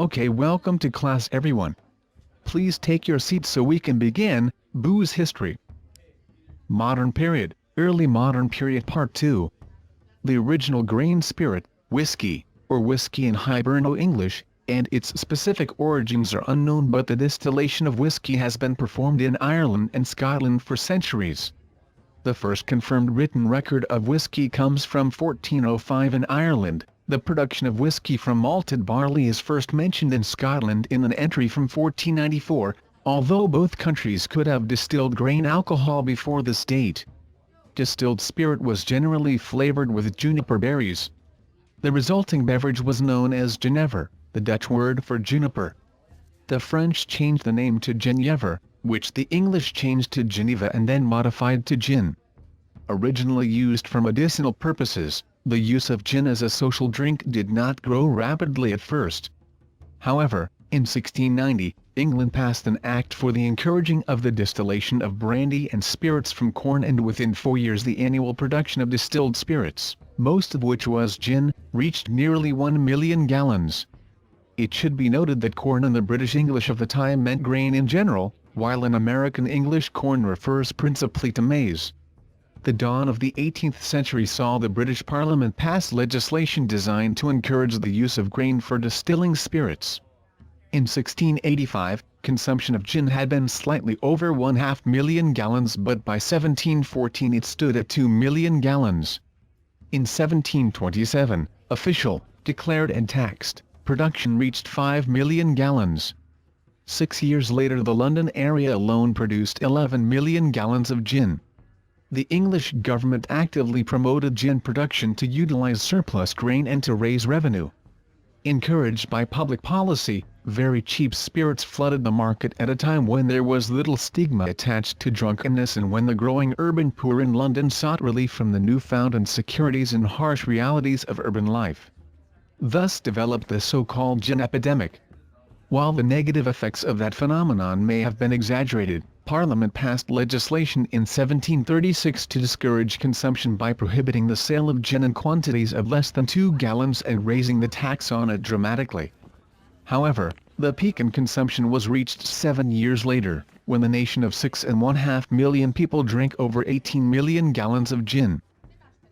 Okay, welcome to class everyone. Please take your seats so we can begin. Booze history. Modern period, early modern period part 2. The original grain spirit, whiskey, or whiskey in Hiberno English, and its specific origins are unknown, but the distillation of whiskey has been performed in Ireland and Scotland for centuries. The first confirmed written record of whiskey comes from 1405 in Ireland. The production of whiskey from malted barley is first mentioned in Scotland in an entry from 1494, although both countries could have distilled grain alcohol before this date. Distilled spirit was generally flavored with juniper berries. The resulting beverage was known as Genever, the Dutch word for juniper. The French changed the name to Genever, which the English changed to Geneva and then modified to gin. Originally used for medicinal purposes, the use of gin as a social drink did not grow rapidly at first. However, in 1690, England passed an act for the encouraging of the distillation of brandy and spirits from corn, and within 4 years the annual production of distilled spirits, most of which was gin, reached nearly 1 million gallons. It should be noted that corn in the British English of the time meant grain in general, while in American English corn refers principally to maize. The dawn of the 18th century saw the British Parliament pass legislation designed to encourage the use of grain for distilling spirits. In 1685, consumption of gin had been slightly over 1/2 million gallons, but by 1714 it stood at 2 million gallons. In 1727, official, declared and taxed, production reached 5 million gallons. 6 years later the London area alone produced 11 million gallons of gin. The English government actively promoted gin production to utilize surplus grain and to raise revenue. Encouraged by public policy, very cheap spirits flooded the market at a time when there was little stigma attached to drunkenness and when the growing urban poor in London sought relief from the newfound insecurities and harsh realities of urban life. Thus developed the so-called gin epidemic. While the negative effects of that phenomenon may have been exaggerated, Parliament passed legislation in 1736 to discourage consumption by prohibiting the sale of gin in quantities of less than 2 gallons and raising the tax on it dramatically. However, the peak in consumption was reached 7 years later, when the nation of 6.5 million people drank over 18 million gallons of gin.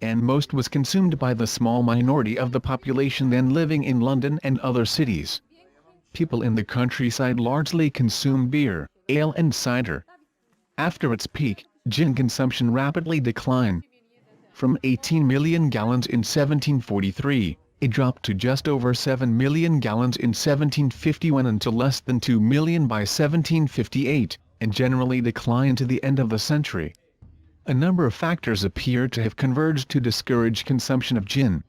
And most was consumed by the small minority of the population then living in London and other cities. People in the countryside largely consumed beer, ale and cider. After its peak, gin consumption rapidly declined. From 18 million gallons in 1743, it dropped to just over 7 million gallons in 1751 and to less than 2 million by 1758, and generally declined to the end of the century. A number of factors appear to have converged to discourage consumption of gin.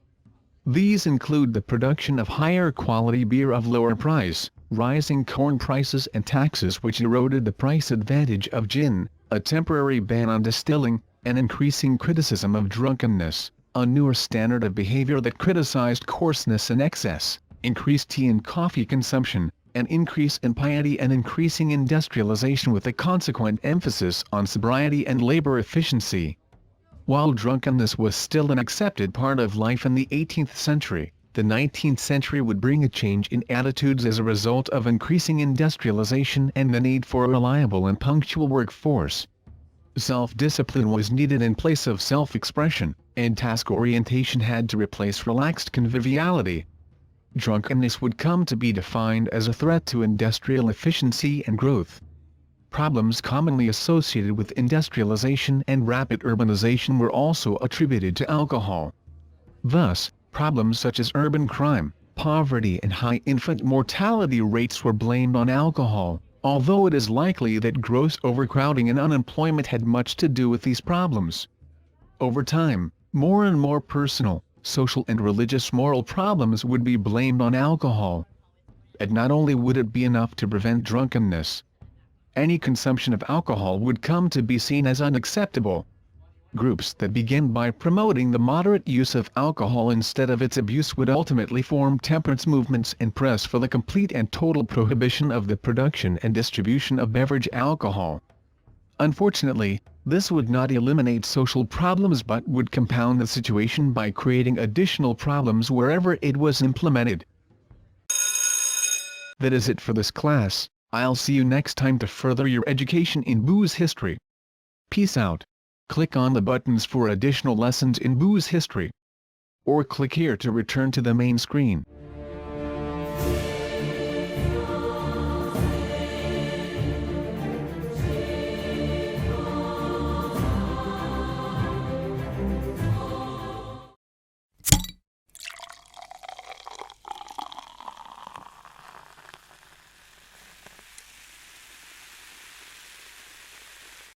These include the production of higher quality beer of lower price, rising corn prices and taxes which eroded the price advantage of gin, a temporary ban on distilling, an increasing criticism of drunkenness, a newer standard of behavior that criticized coarseness and excess, increased tea and coffee consumption, an increase in piety and increasing industrialization with a consequent emphasis on sobriety and labor efficiency. While drunkenness was still an accepted part of life in the 18th century, the 19th century would bring a change in attitudes as a result of increasing industrialization and the need for a reliable and punctual workforce. Self-discipline was needed in place of self-expression, and task orientation had to replace relaxed conviviality. Drunkenness would come to be defined as a threat to industrial efficiency and growth. Problems commonly associated with industrialization and rapid urbanization were also attributed to alcohol. Thus, problems such as urban crime, poverty and high infant mortality rates were blamed on alcohol, although it is likely that gross overcrowding and unemployment had much to do with these problems. Over time, more and more personal, social and religious moral problems would be blamed on alcohol. And not only would it be enough to prevent drunkenness, any consumption of alcohol would come to be seen as unacceptable. Groups that began by promoting the moderate use of alcohol instead of its abuse would ultimately form temperance movements and press for the complete and total prohibition of the production and distribution of beverage alcohol. Unfortunately, this would not eliminate social problems but would compound the situation by creating additional problems wherever it was implemented. That is it for this class. I'll see you next time to further your education in booze history. Peace out. Click on the buttons for additional lessons in booze history. Or click here to return to the main screen.